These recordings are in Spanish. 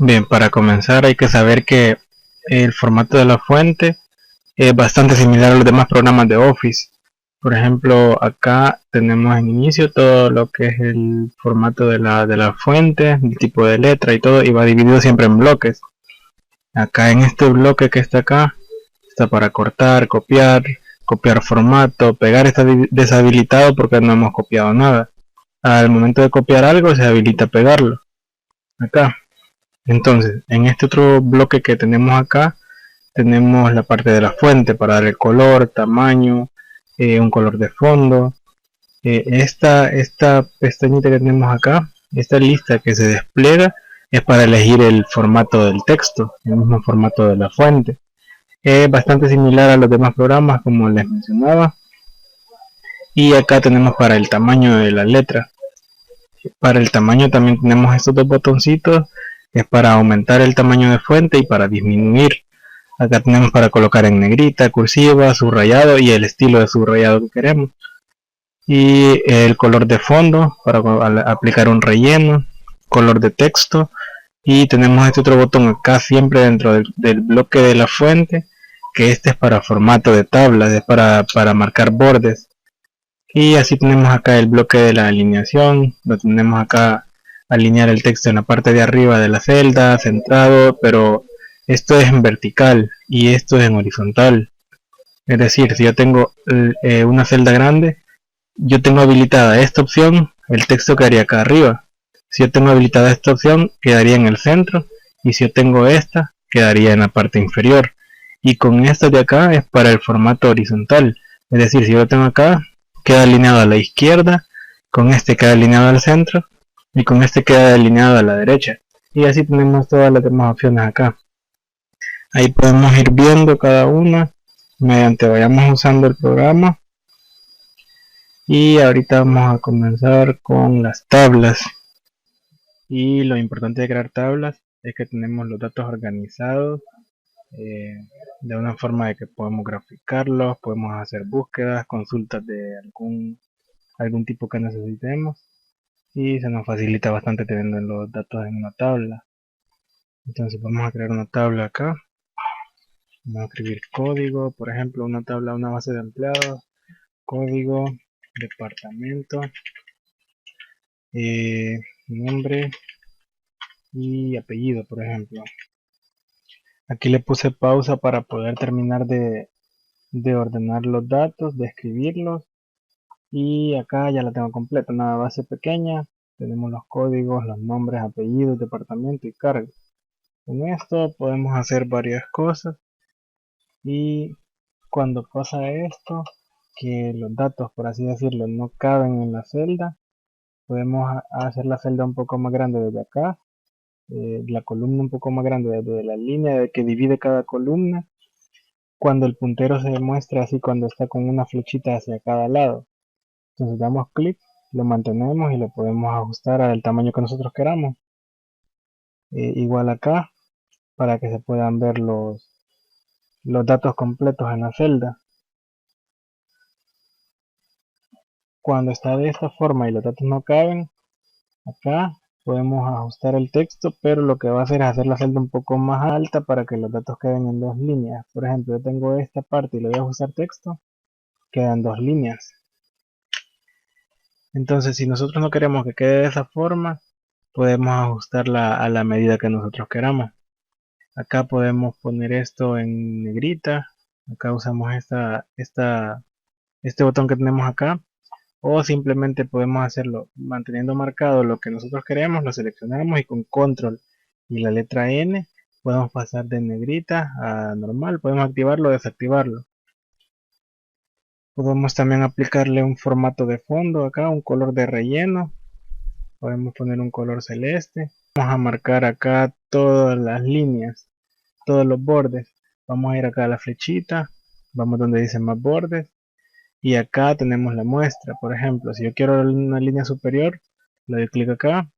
Bien, para comenzar hay que saber que el formato de la fuente es bastante similar a los demás programas de Office. Por ejemplo, acá tenemos en inicio todo lo que es el formato de la fuente, el tipo de letra y todo, y va dividido siempre en bloques. Acá en este bloque que está acá, está para cortar, copiar formato, pegar está deshabilitado porque no hemos copiado nada. Al momento de copiar algo se habilita pegarlo. Acá. Entonces, en este otro bloque que tenemos acá, tenemos la parte de la fuente para dar el color, tamaño, un color de fondo. Esta pestañita que tenemos acá, esta lista que se despliega, es para elegir el formato del texto, el mismo formato de la fuente. Es bastante similar a los demás programas, como les mencionaba. Y acá tenemos para el tamaño de la letra. Para el tamaño también tenemos estos dos botoncitos, es para aumentar el tamaño de fuente y para disminuir. Acá tenemos para colocar en negrita, cursiva, subrayado y el estilo de subrayado que queremos. Y el color de fondo para aplicar un relleno, color de texto. Y tenemos este otro botón acá siempre dentro del bloque de la fuente, que este es para formato de tablas, es para marcar bordes. Y así tenemos acá el bloque de la alineación, lo tenemos acá alinear el texto en la parte de arriba de la celda, centrado, pero esto es en vertical y esto es en horizontal. Es decir, si yo tengo una celda grande, yo tengo habilitada esta opción, el texto quedaría acá arriba. Si yo tengo habilitada esta opción, quedaría en el centro, y si yo tengo esta, quedaría en la parte inferior. Y con esta de acá es para el formato horizontal, es decir, si yo lo tengo acá, queda alineado a la izquierda, con este queda alineado al centro, y con este queda alineado a la derecha. Y así tenemos todas las demás opciones acá. Ahí podemos ir viendo cada una mediante vayamos usando el programa. Y ahorita vamos a comenzar con las tablas. Y lo importante de crear tablas es que tenemos los datos organizados de una forma de que podemos graficarlos, podemos hacer búsquedas, consultas de algún tipo que necesitemos, y se nos facilita bastante teniendo los datos en una tabla. Entonces vamos a crear una tabla acá, vamos a escribir código, por ejemplo una tabla, una base de empleados, código, departamento, nombre y apellido, por ejemplo. Aquí le puse pausa para poder terminar de ordenar los datos, de escribirlos. Y acá ya la tengo completa, una base pequeña. Tenemos los códigos, los nombres, apellidos, departamento y cargo. Con esto podemos hacer varias cosas. Y cuando pasa esto, que los datos, por así decirlo, no caben en la celda, podemos hacer la celda un poco más grande desde acá. La columna un poco más grande desde la línea que divide cada columna, cuando el puntero se muestra así, cuando está con una flechita hacia cada lado. Entonces damos clic, lo mantenemos y lo podemos ajustar al tamaño que nosotros queramos. Igual acá, para que se puedan ver los datos completos en la celda. Cuando está de esta forma y los datos no caben, acá podemos ajustar el texto, pero lo que va a hacer es hacer la celda un poco más alta para que los datos queden en dos líneas. Por ejemplo, yo tengo esta parte y le voy a ajustar texto, quedan dos líneas. Entonces, si nosotros no queremos que quede de esa forma, podemos ajustarla a la medida que nosotros queramos. Acá podemos poner esto en negrita. Acá usamos este botón que tenemos acá. O simplemente podemos hacerlo manteniendo marcado lo que nosotros queremos, lo seleccionamos y con control y la letra N podemos pasar de negrita a normal. Podemos activarlo o desactivarlo. Podemos también aplicarle un formato de fondo acá, un color de relleno. Podemos poner un color celeste. Vamos a marcar acá todas las líneas, todos los bordes. Vamos a ir acá a la flechita, vamos donde dice más bordes y acá tenemos la muestra. Por ejemplo, si yo quiero una línea superior, le doy clic acá.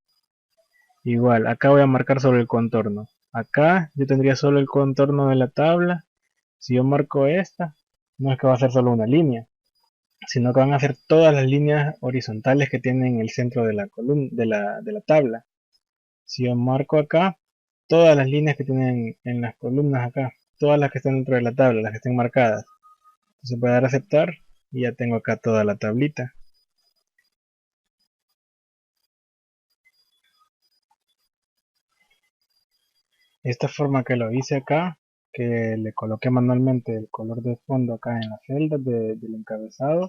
Igual, acá voy a marcar sobre el contorno. Acá yo tendría solo el contorno de la tabla. Si yo marco esta, no es que va a ser solo una línea, sino que van a ser todas las líneas horizontales que tienen el centro de la columna de la tabla. Si yo marco acá, todas las líneas que tienen en las columnas acá, todas las que están dentro de la tabla, las que estén marcadas. Entonces voy a dar a aceptar y ya tengo acá toda la tablita. Esta forma que lo hice acá, que le coloqué manualmente el color de fondo acá en las celdas del encabezado,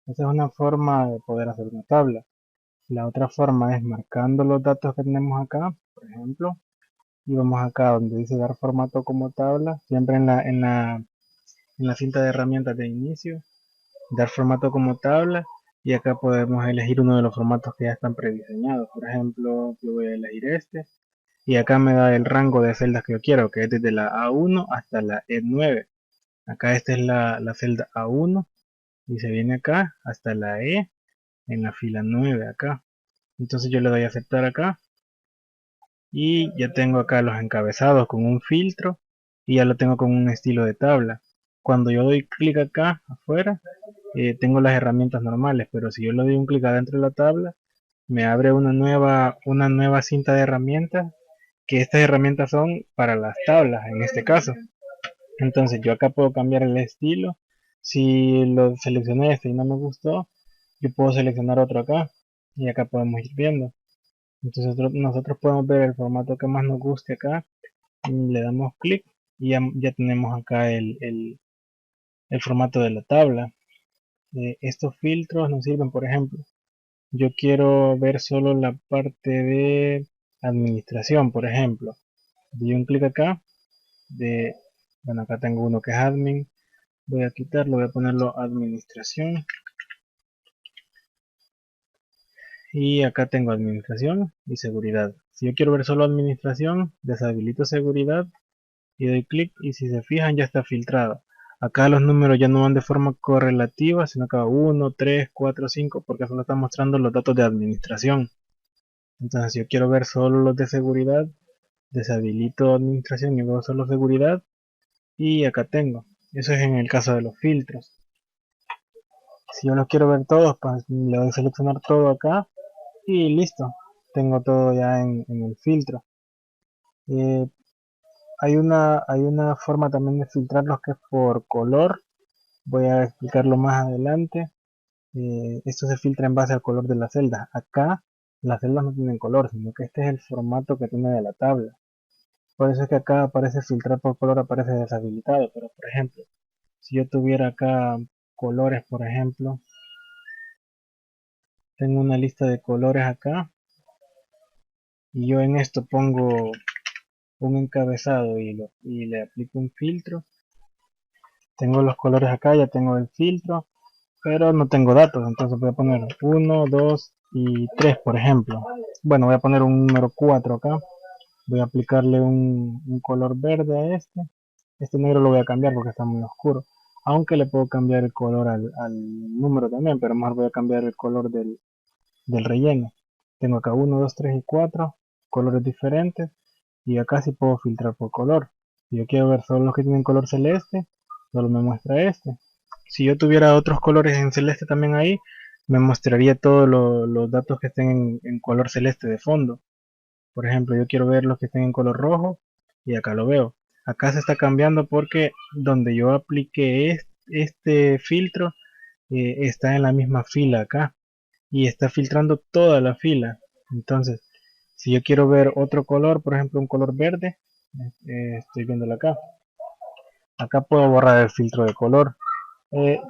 esa es una forma de poder hacer una tabla. La otra forma es marcando los datos que tenemos acá, por ejemplo, y vamos acá donde dice dar formato como tabla, siempre en la cinta de herramientas de inicio, dar formato como tabla, y acá podemos elegir uno de los formatos que ya están prediseñados. Por ejemplo, yo voy a elegir este, y acá me da el rango de celdas que yo quiero, que es desde la A1 hasta la E9. Acá esta es la celda A1 y se viene acá hasta la E en la fila 9 acá. Entonces yo le doy a aceptar acá y ya tengo acá los encabezados con un filtro y ya lo tengo con un estilo de tabla. Cuando yo doy clic acá afuera, tengo las herramientas normales, pero si yo le doy un clic adentro de la tabla, me abre una nueva cinta de herramientas, que estas herramientas son para las tablas en este caso. Entonces yo acá puedo cambiar el estilo. Si lo seleccioné este y no me gustó, yo puedo seleccionar otro acá y acá podemos ir viendo. Entonces nosotros podemos ver el formato que más nos guste acá, le damos clic y ya tenemos acá el formato de la tabla. Estos filtros nos sirven, por ejemplo, yo quiero ver solo la parte de administración, por ejemplo. Doy un clic acá, bueno, acá tengo uno que es admin, voy a quitarlo, voy a ponerlo administración. Y acá tengo administración y seguridad. Si yo quiero ver solo administración, deshabilito seguridad y doy clic, y si se fijan ya está filtrado. Acá los números ya no van de forma correlativa, sino que 1, 3, 4, 5, porque solo está mostrando los datos de administración. Entonces si yo quiero ver solo los de seguridad, deshabilito administración y veo solo seguridad, y acá tengo. Eso es en el caso de los filtros. Si yo los quiero ver todos, pues le doy a seleccionar todo acá y listo. Tengo todo ya en el filtro. Eh, hay una forma también de filtrarlos que es por color. Voy a explicarlo más adelante. Esto se filtra en base al color de la celda. Acá las celdas no tienen color, sino que este es el formato que tiene de la tabla. Por eso es que acá aparece filtrar por color, aparece deshabilitado. Pero por ejemplo, si yo tuviera acá colores, por ejemplo, tengo una lista de colores acá y yo en esto pongo un encabezado y le aplico un filtro. Tengo los colores acá, ya tengo el filtro, pero no tengo datos, entonces voy a poner 1, 2 y 3, por ejemplo. Bueno, voy a poner un número 4 acá. Voy a aplicarle un color verde a este. Este negro lo voy a cambiar porque está muy oscuro. Aunque le puedo cambiar el color al número también, pero mejor voy a cambiar el color del relleno. Tengo acá 1, 2, 3 y 4 colores diferentes. Y acá sí puedo filtrar por color. Si yo quiero ver solo los que tienen color celeste, solo me muestra este. Si yo tuviera otros colores en celeste también ahí, me mostraría todos los datos que estén en color celeste de fondo. Por ejemplo, yo quiero ver los que estén en color rojo y acá lo veo. Acá se está cambiando porque donde yo apliqué este filtro está en la misma fila acá y está filtrando toda la fila. Entonces, si yo quiero ver otro color, por ejemplo un color verde, estoy viéndolo acá. Acá puedo borrar el filtro de color.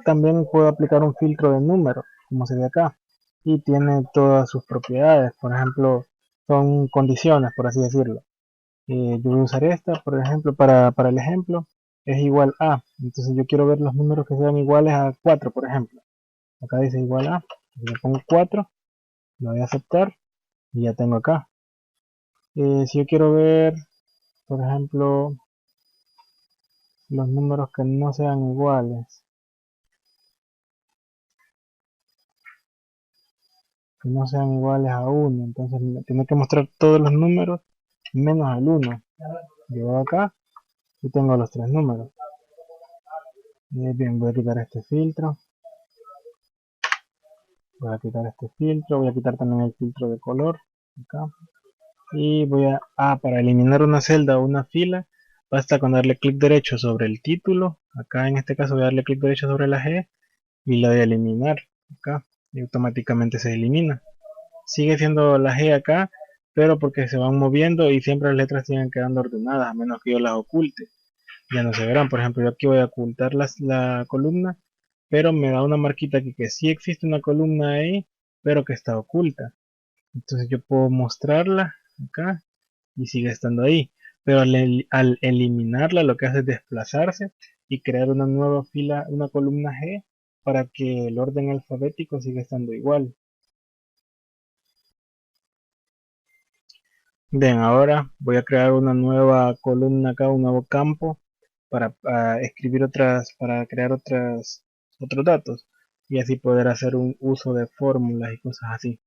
También puedo aplicar un filtro de número, como se ve acá. Y tiene todas sus propiedades. Por ejemplo, son condiciones, por así decirlo. Yo voy a usar esta, por ejemplo, para el ejemplo. Es igual a. Entonces yo quiero ver los números que sean iguales a 4, por ejemplo. Acá dice igual a. Le pongo 4. Lo voy a aceptar. Y ya tengo acá. Si yo quiero ver, por ejemplo, los números que no sean iguales, a 1, entonces me tiene que mostrar todos los números menos el 1. Yo acá y tengo los tres números. Bien, voy a quitar este filtro, voy a quitar también el filtro de color acá. y para eliminar una celda o una fila, basta con darle clic derecho sobre el título. Acá en este caso voy a darle clic derecho sobre la G y la voy a eliminar acá, y automáticamente se elimina. Sigue siendo la G acá, pero porque se van moviendo y siempre las letras siguen quedando ordenadas, a menos que yo las oculte. Ya no se verán. Por ejemplo, yo aquí voy a ocultar la columna, pero me da una marquita aquí que sí existe una columna ahí, pero que está oculta. Entonces yo puedo mostrarla acá y sigue estando ahí. Pero al eliminarla, lo que hace es desplazarse y crear una nueva fila, una columna G, para que el orden alfabético siga estando igual. Bien, ahora voy a crear una nueva columna acá, un nuevo campo para escribir para crear otros datos y así poder hacer un uso de fórmulas y cosas así.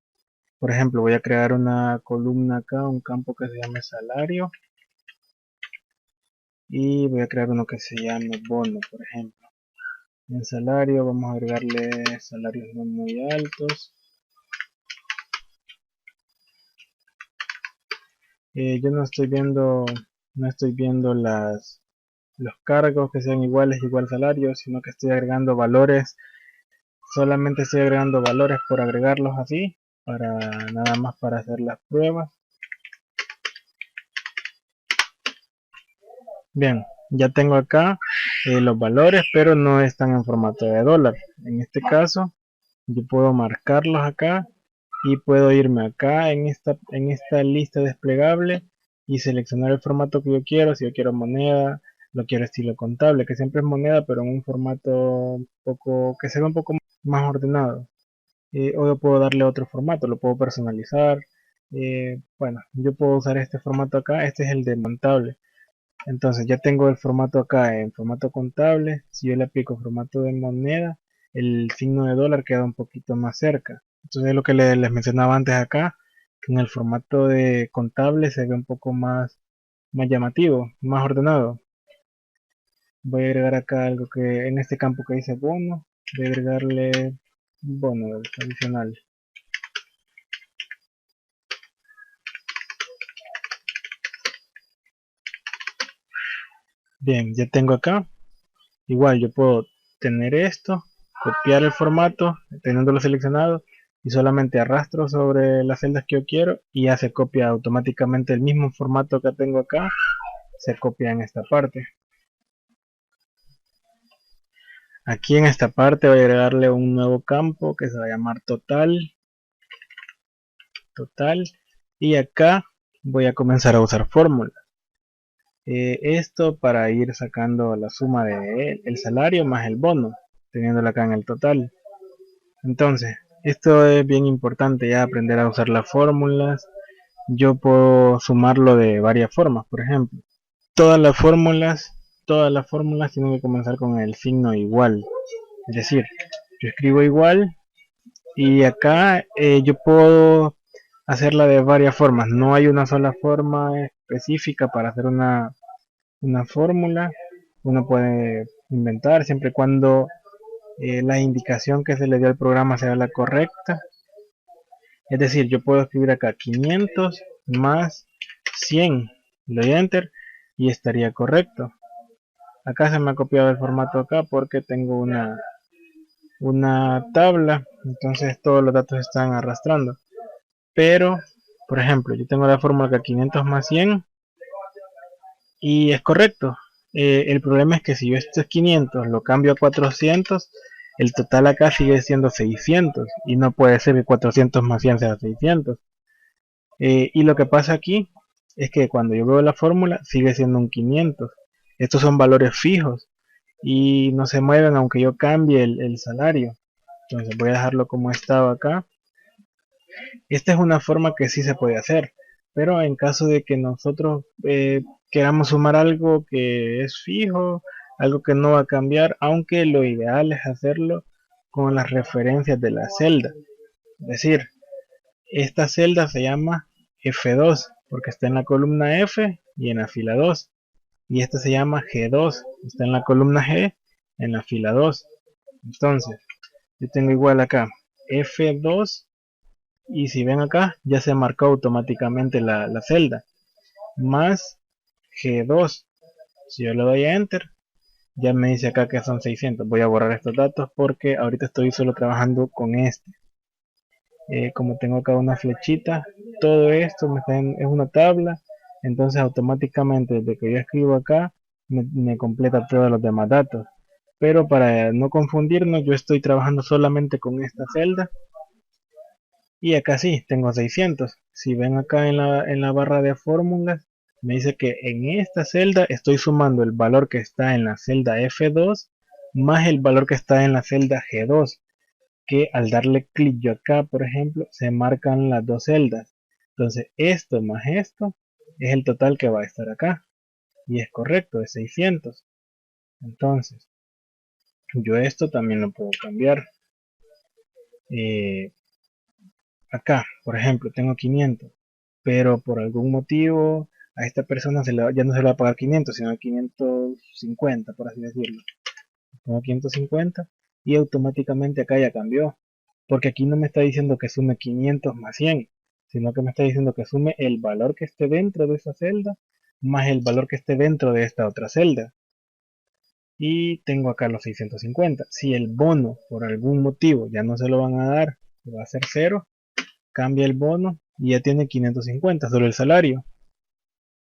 Por ejemplo, voy a crear una columna acá, un campo que se llame salario y voy a crear uno que se llame bono, por ejemplo. En salario vamos a agregarle salarios no muy altos. Yo no estoy viendo los cargos que sean iguales, igual salario, sino que estoy agregando valores, solamente estoy agregando valores por agregarlos así, para nada más para hacer las pruebas. Bien, ya tengo acá los valores, pero no están en formato de dólar. En este caso, yo puedo marcarlos acá y puedo irme acá en esta lista desplegable y seleccionar el formato que yo quiero. Si yo quiero moneda, lo quiero estilo contable, que siempre es moneda, pero en un formato que se ve un poco más ordenado. O yo puedo darle otro formato, lo puedo personalizar. Bueno, yo puedo usar este formato acá, este es el de contable. Entonces ya tengo el formato acá en formato contable. Si yo le aplico formato de moneda, el signo de dólar queda un poquito más cerca. Entonces es lo que les mencionaba antes acá, que en el formato de contable se ve un poco más llamativo, más ordenado. Voy a agregar acá algo que en este campo que dice bono, voy a agregarle bono adicional. Bien, ya tengo acá. Igual yo puedo tener esto, copiar el formato, teniéndolo seleccionado, y solamente arrastro sobre las celdas que yo quiero y ya se copia automáticamente el mismo formato que tengo acá, se copia en esta parte. Aquí en esta parte voy a agregarle un nuevo campo que se va a llamar total, y acá voy a comenzar a usar fórmulas. Esto para ir sacando la suma de el salario más el bono, teniéndolo acá en el total. Entonces, esto es bien importante ya aprender a usar las fórmulas. Yo puedo sumarlo de varias formas, por ejemplo. Todas las fórmulas, todas las fórmulas tienen que comenzar con el signo igual. Es decir, yo escribo igual y acá yo puedo hacerla de varias formas. No hay una sola forma específica para hacer una fórmula. Uno puede inventar siempre y cuando la indicación que se le dio al programa sea la correcta. Es decir, yo puedo escribir acá 500 más 100, le doy enter y estaría correcto. Acá se me ha copiado el formato acá porque tengo una tabla, entonces todos los datos están arrastrando. Pero, por ejemplo, yo tengo la fórmula acá 500 más 100 y es correcto. El problema es que si yo estos 500 lo cambio a 400, el total acá sigue siendo 600 y no puede ser que 400 más 100 sea 600. Y lo que pasa aquí es que cuando yo veo la fórmula sigue siendo un 500. Estos son valores fijos y no se mueven aunque yo cambie el salario. Entonces voy a dejarlo como estaba acá. Esta es una forma que sí se puede hacer, pero en caso de que nosotros queramos sumar algo que es fijo, algo que no va a cambiar, aunque lo ideal es hacerlo con las referencias de la celda. Es decir, esta celda se llama F2 porque está en la columna F y en la fila 2. Y esta se llama G2, está en la columna G en la fila 2. Entonces, yo tengo igual acá F2 y si ven acá ya se marcó automáticamente la celda más G2. Si yo le doy a enter ya me dice acá que son 600. Voy a borrar estos datos porque ahorita estoy solo trabajando con este. Como tengo acá una flechita, todo esto es una tabla, entonces automáticamente desde que yo escribo acá me completa todos los demás datos. Pero para no confundirnos, yo estoy trabajando solamente con esta celda y acá sí, tengo 600. Si ven acá en la barra de fórmulas, me dice que en esta celda estoy sumando el valor que está en la celda F2 más el valor que está en la celda G2, que al darle clic yo acá, por ejemplo, se marcan las dos celdas. Entonces esto más esto es el total que va a estar acá. Y es correcto, es 600. Entonces, yo esto también lo puedo cambiar. Eh, Acá, por ejemplo, tengo 500, pero por algún motivo a esta persona ya no se le va a pagar 500, sino 550, por así decirlo. Pongo 550 y automáticamente acá ya cambió, porque aquí no me está diciendo que sume 500 más 100, sino que me está diciendo que sume el valor que esté dentro de esa celda más el valor que esté dentro de esta otra celda. Y tengo acá los 650. Si el bono por algún motivo ya no se lo van a dar, va a ser 0, cambia el bono y ya tiene 550 solo el salario.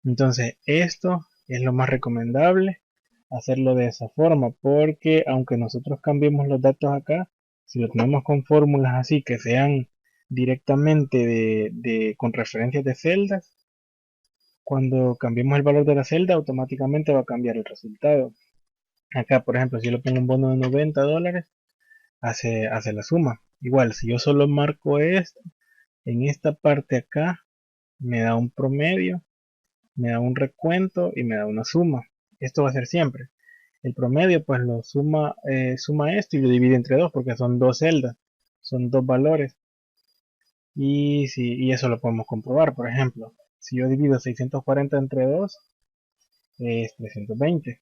Entonces esto es lo más recomendable, hacerlo de esa forma, porque aunque nosotros cambiemos los datos acá, si lo tenemos con fórmulas así que sean directamente con referencias de celdas, cuando cambiemos el valor de la celda automáticamente va a cambiar el resultado. Acá por ejemplo si yo le pongo un bono de $90, hace la suma. Igual si yo solo marco esto, en esta parte acá me da un promedio, me da un recuento y me da una suma. Esto va a ser siempre. El promedio pues lo suma esto y lo divide entre dos porque son dos celdas, son dos valores. Y eso lo podemos comprobar. Por ejemplo, si yo divido 640 entre 2 es 320.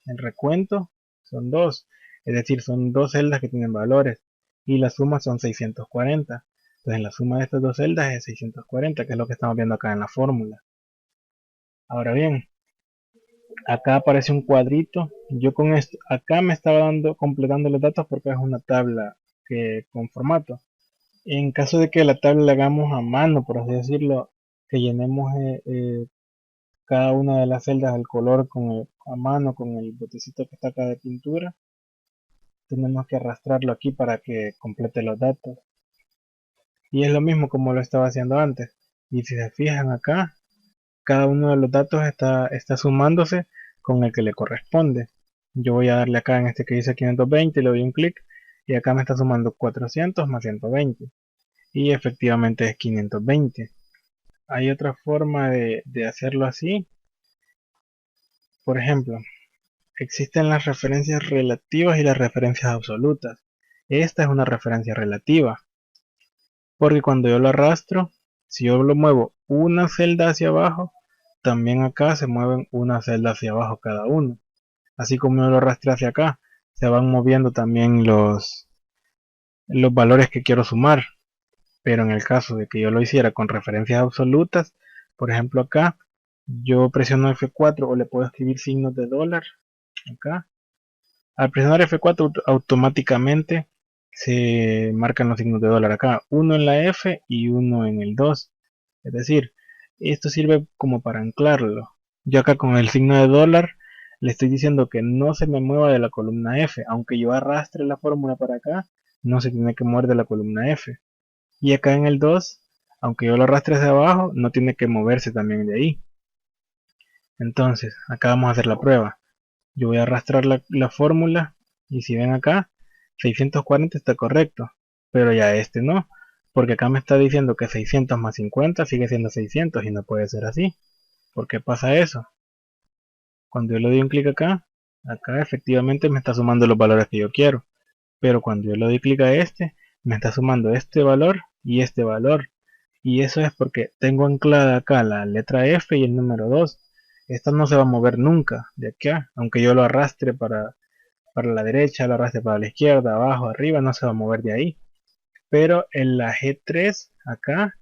El recuento son dos, es decir, son dos celdas que tienen valores y la suma son 640. Entonces la suma de estas dos celdas es 640, que es lo que estamos viendo acá en la fórmula. Ahora bien, acá aparece un cuadrito. Yo con esto, acá me estaba completando los datos porque es una tabla con formato. En caso de que la tabla la hagamos a mano, por así decirlo, que llenemos cada una de las celdas del color a mano con el botecito que está acá de pintura, tenemos que arrastrarlo aquí para que complete los datos. Y es lo mismo como lo estaba haciendo antes. Y si se fijan acá, cada uno de los datos está sumándose con el que le corresponde. Yo voy a darle acá en este que dice 520, le doy un clic y acá me está sumando 400 más 120 y efectivamente es 520. Hay otra forma de hacerlo así. Por ejemplo, existen las referencias relativas y las referencias absolutas. Esta es una referencia relativa, porque cuando yo lo arrastro, si yo lo muevo una celda hacia abajo, también acá se mueven una celda hacia abajo cada uno. Así como yo lo arrastré hacia acá, se van moviendo también los valores que quiero sumar. Pero en el caso de que yo lo hiciera con referencias absolutas, por ejemplo acá, yo presiono F4 o le puedo escribir signos de dólar acá. Al presionar F4 automáticamente se marcan los signos de dólar acá, uno en la F y uno en el 2. Es decir, esto sirve como para anclarlo. Yo acá con el signo de dólar le estoy diciendo que no se me mueva de la columna F, aunque yo arrastre la fórmula para acá, no se tiene que mover de la columna F. Y acá en el 2, aunque yo lo arrastre hacia abajo, no tiene que moverse también de ahí. Entonces, acá vamos a hacer la prueba. Yo voy a arrastrar la fórmula y si ven acá, 640 está correcto, pero ya este no, porque acá me está diciendo que 600 más 50 sigue siendo 600 y no puede ser así. ¿Por qué pasa eso? Cuando yo le doy un clic acá efectivamente me está sumando los valores que yo quiero, pero cuando yo le doy clic a este, me está sumando este valor y este valor. Y eso es porque tengo anclada acá la letra F y el número 2. Esta no se va a mover nunca de acá, aunque yo lo arrastre para la derecha, lo arrastre para la izquierda, abajo, arriba, no se va a mover de ahí. pero en la G3 acá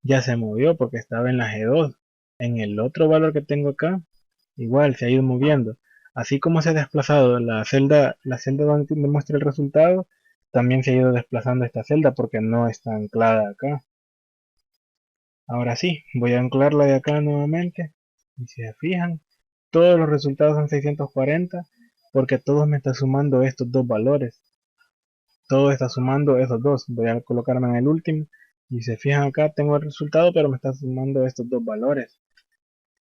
ya se movió porque estaba en la G2. En el otro valor que tengo acá, igual se ha ido moviendo. Así como se ha desplazado la celda donde muestra el resultado, también se ha ido desplazando esta celda porque no está anclada acá. Ahora sí, voy a anclarla de acá nuevamente. Y si se fijan, todos los resultados son 640 porque todos me está sumando estos dos valores. Todo está sumando esos dos. Voy a colocarme en el último. Y si se fijan acá, tengo el resultado, pero me está sumando estos dos valores.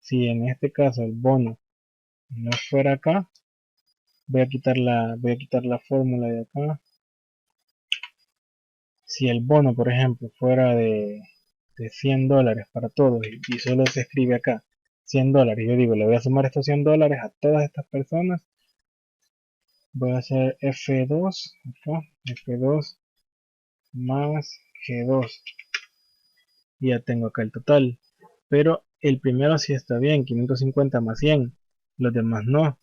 Si en este caso el bono no fuera acá, voy a quitar la fórmula de acá. Si el bono, por ejemplo, fuera de $100 para todos y solo se escribe acá $100, yo digo, le voy a sumar estos $100 a todas estas personas, voy a hacer F2, acá, F2 más G2 y ya tengo acá el total. Pero el primero sí está bien, 550 más 100, los demás no,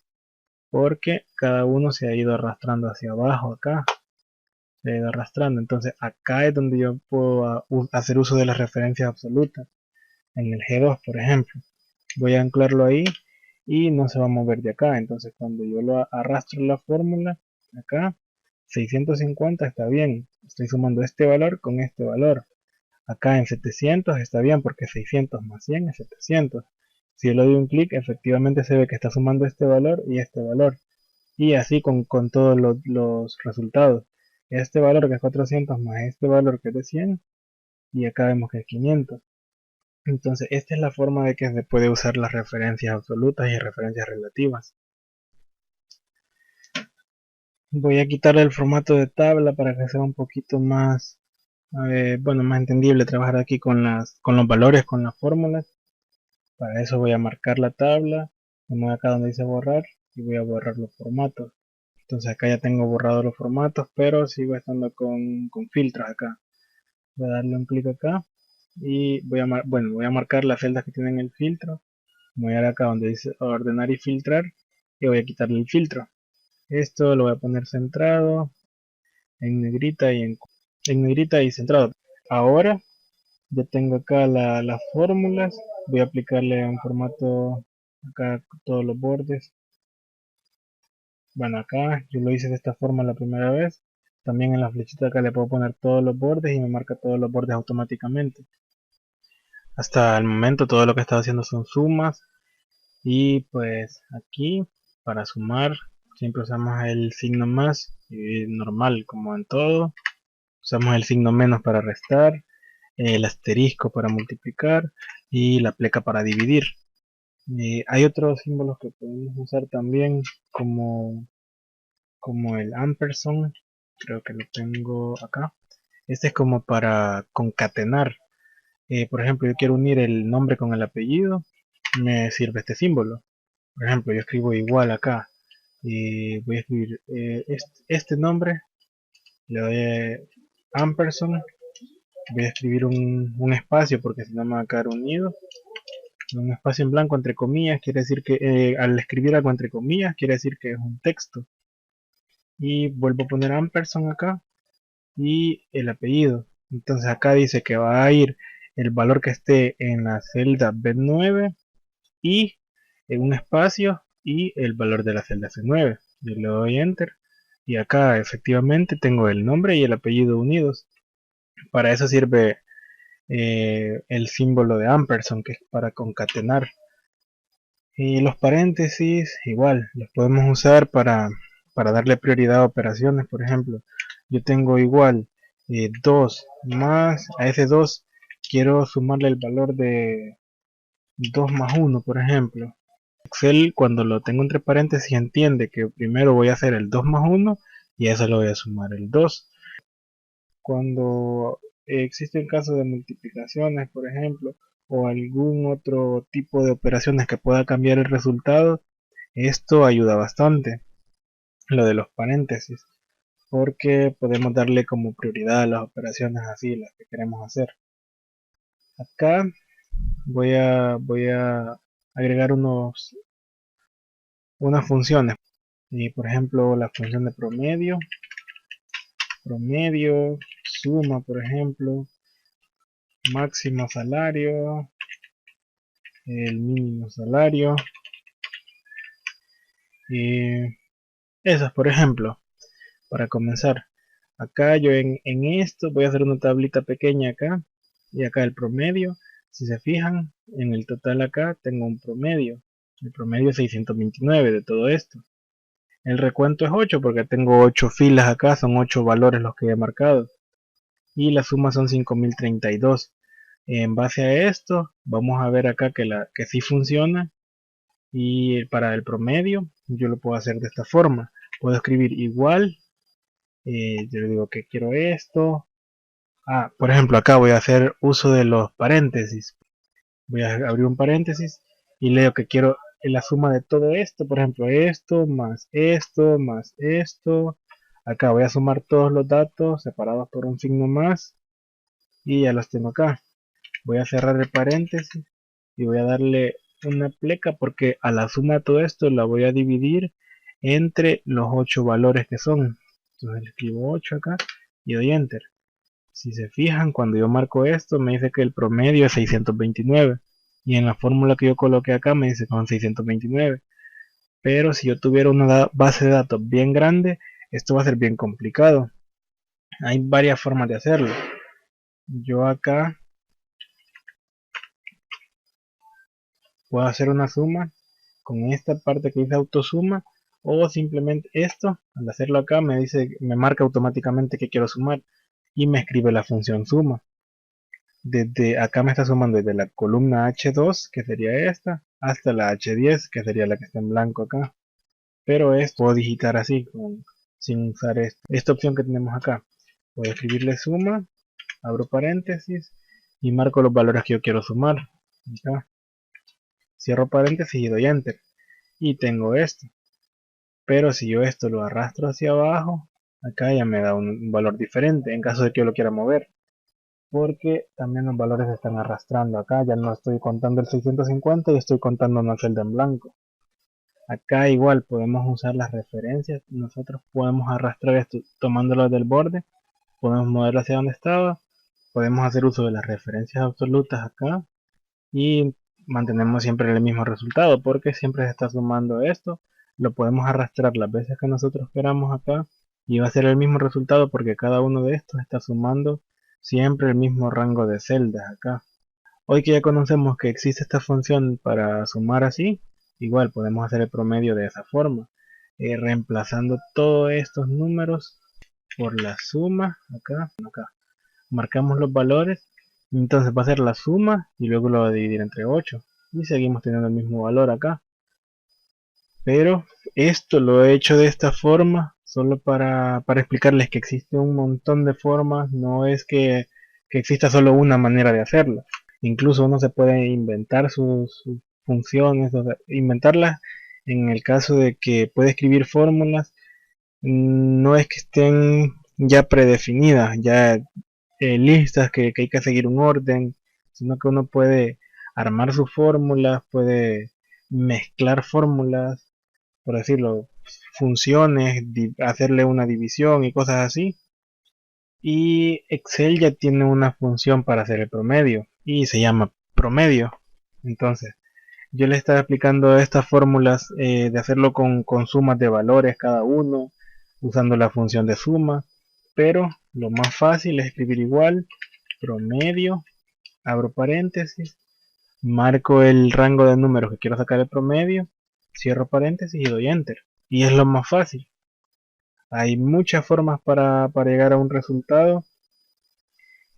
porque cada uno se ha ido arrastrando hacia abajo acá, se ha ido arrastrando. Entonces acá es donde yo puedo hacer uso de las referencias absolutas. En el G2, por ejemplo, voy a anclarlo ahí y no se va a mover de acá. Entonces cuando yo lo arrastro la fórmula, acá 650 está bien, estoy sumando este valor con este valor. Acá en 700 está bien porque 600 más 100 es 700. Si yo le doy un clic, efectivamente se ve que está sumando este valor y este valor. Y así con todos los resultados. Este valor que es 400 más este valor que es de 100. Y acá vemos que es 500. Entonces, esta es la forma de que se puede usar las referencias absolutas y referencias relativas. Voy a quitar el formato de tabla para que sea un poquito más, bueno, más entendible trabajar aquí con los valores, con las fórmulas. Para eso voy a marcar la tabla, me voy acá donde dice borrar y voy a borrar los formatos. Entonces acá ya tengo borrado los formatos, pero sigo estando con filtros acá. Voy a darle un clic acá y voy a marcar las celdas que tienen el filtro. Voy a ir acá donde dice ordenar y filtrar y voy a quitarle el filtro. Esto lo voy a poner centrado en negrita en negrita y centrado. Ahora ya tengo acá las fórmulas. Voy a aplicarle un formato acá todos los bordes. Bueno, acá yo lo hice de esta forma la primera vez. También en la flechita acá le puedo poner todos los bordes y me marca todos los bordes automáticamente. Hasta el momento todo lo que estaba haciendo son sumas. Y pues aquí para sumar siempre usamos el signo más, normal como en todo. Usamos el signo menos para restar, el asterisco para multiplicar y la pleca para dividir. Hay otros símbolos que podemos usar también como el ampersand, creo que lo tengo acá. Este es como para concatenar. Por ejemplo, yo quiero unir el nombre con el apellido, me sirve este símbolo. Por ejemplo, yo escribo igual acá y voy a escribir este nombre, le doy ampersand, voy a escribir un espacio porque si no me va a quedar unido, un espacio en blanco entre comillas, quiere decir que al escribir algo entre comillas, quiere decir que es un texto. Y vuelvo a poner ampersand acá y el apellido. Entonces acá dice que va a ir el valor que esté en la celda B9 y en un espacio y el valor de la celda C9. Yo le doy enter y acá efectivamente tengo el nombre y el apellido unidos. Para eso sirve el símbolo de ampersand, que es para concatenar. Y los paréntesis igual los podemos usar para darle prioridad a operaciones. Por ejemplo, yo tengo igual 2 más a ese 2 quiero sumarle el valor de 2 más 1, por ejemplo. Excel, cuando lo tengo entre paréntesis, entiende que primero voy a hacer el 2 más 1 y a eso le voy a sumar el 2. Cuando existen casos de multiplicaciones, por ejemplo, o algún otro tipo de operaciones que pueda cambiar el resultado, esto ayuda bastante, lo de los paréntesis, porque podemos darle como prioridad a las operaciones así, las que queremos hacer. Acá voy a agregar unas funciones. Y por ejemplo, la función de promedio suma, por ejemplo, máximo salario, el mínimo salario, y esas, por ejemplo, para comenzar. Acá yo en esto voy a hacer una tablita pequeña acá, y acá el promedio. Si se fijan, en el total acá tengo un promedio. El promedio es 629 de todo esto. El recuento es 8 porque tengo 8 filas acá, son 8 valores los que he marcado. Y la suma son 5032. En base a esto, vamos a ver acá que sí funciona. Y para el promedio, yo lo puedo hacer de esta forma. Puedo escribir igual. Yo le digo que quiero esto. Por ejemplo, acá voy a hacer uso de los paréntesis. Voy a abrir un paréntesis y leo que quiero la suma de todo esto. Por ejemplo, esto más esto más esto. Acá voy a sumar todos los datos separados por un signo más. Y ya los tengo acá. Voy a cerrar el paréntesis y voy a darle una pleca porque a la suma de todo esto la voy a dividir entre los 8 valores que son. Entonces le escribo 8 acá y doy enter. Si se fijan, cuando yo marco esto me dice que el promedio es 629 y en la fórmula que yo coloqué acá me dice con 629. Pero si yo tuviera una base de datos bien grande, esto va a ser bien complicado. Hay varias formas de hacerlo. Yo acá puedo hacer una suma con esta parte que dice autosuma, o simplemente esto, al hacerlo acá me marca automáticamente que quiero sumar y me escribe la función suma. Desde acá me está sumando desde la columna H2, que sería esta, hasta la H10, que sería la que está en blanco acá. Pero esto puedo digitar así, sin usar esta opción que tenemos acá. Voy a escribirle suma, abro paréntesis y marco los valores que yo quiero sumar. Acá. Cierro paréntesis y doy enter. Y tengo esto. Pero si yo esto lo arrastro hacia abajo, acá ya me da un valor diferente en caso de que yo lo quiera mover. Porque también los valores se están arrastrando acá, ya no estoy contando el 650 y estoy contando una celda en blanco. Acá igual podemos usar las referencias, nosotros podemos arrastrar esto tomándolo del borde, podemos moverlo hacia donde estaba, podemos hacer uso de las referencias absolutas acá y mantenemos siempre el mismo resultado porque siempre se está sumando esto, lo podemos arrastrar las veces que nosotros queramos acá y va a ser el mismo resultado porque cada uno de estos está sumando siempre el mismo rango de celdas acá. Hoy que ya conocemos que existe esta función para sumar así, igual podemos hacer el promedio de esa forma, reemplazando todos estos números por la suma acá. Marcamos los valores, entonces va a ser la suma y luego lo va a dividir entre 8 y seguimos teniendo el mismo valor acá. Pero esto lo he hecho de esta forma solo para explicarles que existe un montón de formas, no es que exista solo una manera de hacerlo. Incluso uno se puede inventar sus funciones, o sea, inventarlas en el caso de que puede escribir fórmulas, no es que estén ya predefinidas, ya listas, que hay que seguir un orden, sino que uno puede armar sus fórmulas, puede mezclar fórmulas, por decirlo, funciones, hacerle una división y cosas así. Y Excel ya tiene una función para hacer el promedio y se llama promedio. Entonces, yo le estaba explicando estas fórmulas de hacerlo con sumas de valores cada uno, usando la función de suma, pero lo más fácil es escribir igual, promedio, abro paréntesis, marco el rango de números que quiero sacar el promedio, cierro paréntesis y doy enter. Y es lo más fácil. Hay muchas formas para llegar a un resultado.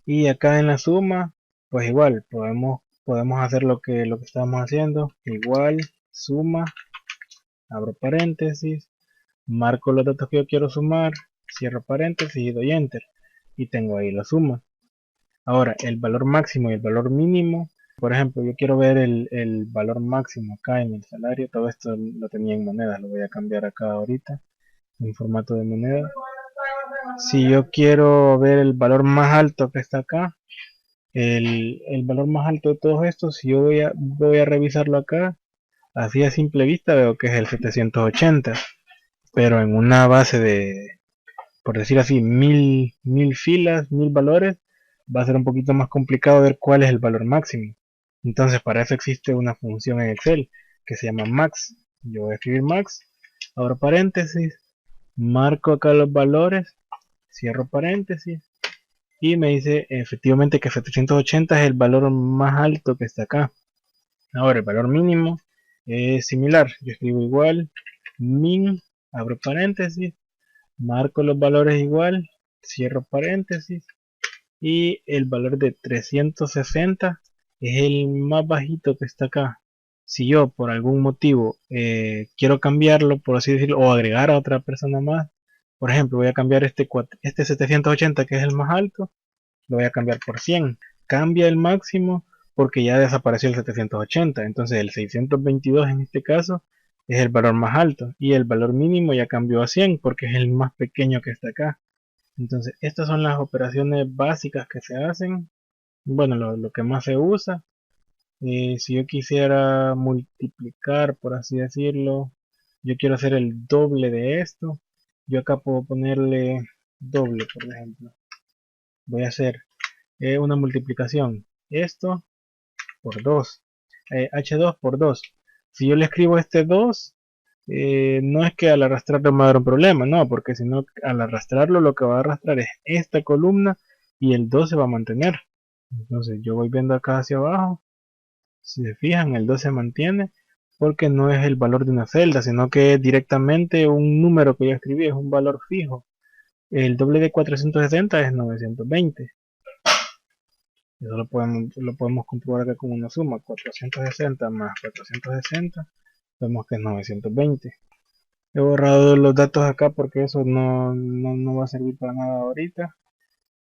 Y acá en la suma, pues igual, podemos hacer lo que estábamos haciendo. Igual, suma, abro paréntesis, marco los datos que yo quiero sumar, cierro paréntesis y doy enter. Y tengo ahí la suma. Ahora, el valor máximo y el valor mínimo. Por ejemplo, yo quiero ver el valor máximo acá en el salario. Todo esto lo tenía en monedas. Lo voy a cambiar acá ahorita en formato de moneda. Si yo quiero ver el valor más alto que está acá, el valor más alto de todos estos, si yo voy a revisarlo acá, así a simple vista veo que es el 780, pero en una base por decir así, mil filas, 1000 valores, va a ser un poquito más complicado ver cuál es el valor máximo. Entonces para eso existe una función en Excel que se llama max. Yo voy a escribir max, abro paréntesis, marco acá los valores, cierro paréntesis y me dice efectivamente que 780 es el valor más alto que está acá. Ahora el valor mínimo es similar, yo escribo igual, min, abro paréntesis, marco los valores igual, cierro paréntesis y el valor de 360 es el más bajito que está acá. Si yo por algún motivo quiero cambiarlo, por así decirlo, o agregar a otra persona más, por ejemplo, voy a cambiar este 780 que es el más alto, lo voy a cambiar por 100. Cambia el máximo porque ya desapareció el 780. Entonces el 622 en este caso es el valor más alto. Y el valor mínimo ya cambió a 100 porque es el más pequeño que está acá. Entonces estas son las operaciones básicas que se hacen. Bueno, lo que más se usa. Si yo quisiera multiplicar, por así decirlo, yo quiero hacer el doble de esto. Yo acá puedo ponerle doble, por ejemplo. Voy a hacer una multiplicación. Esto por 2. H2 por 2. Si yo le escribo este 2, no es que al arrastrarlo me va a dar un problema, no, porque si no, al arrastrarlo lo que va a arrastrar es esta columna y el 2 se va a mantener. Entonces yo voy viendo acá hacia abajo. Si se fijan, el 2 se mantiene porque no es el valor de una celda, sino que es directamente un número que yo escribí, es un valor fijo. El doble de 460 es 920. Eso lo podemos comprobar acá con una suma, 460 más 460, vemos que es 920. He borrado los datos acá porque eso no va a servir para nada ahorita.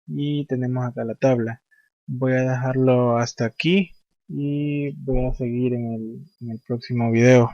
Y tenemos acá la tabla. Voy a dejarlo hasta aquí y voy a seguir en el próximo video.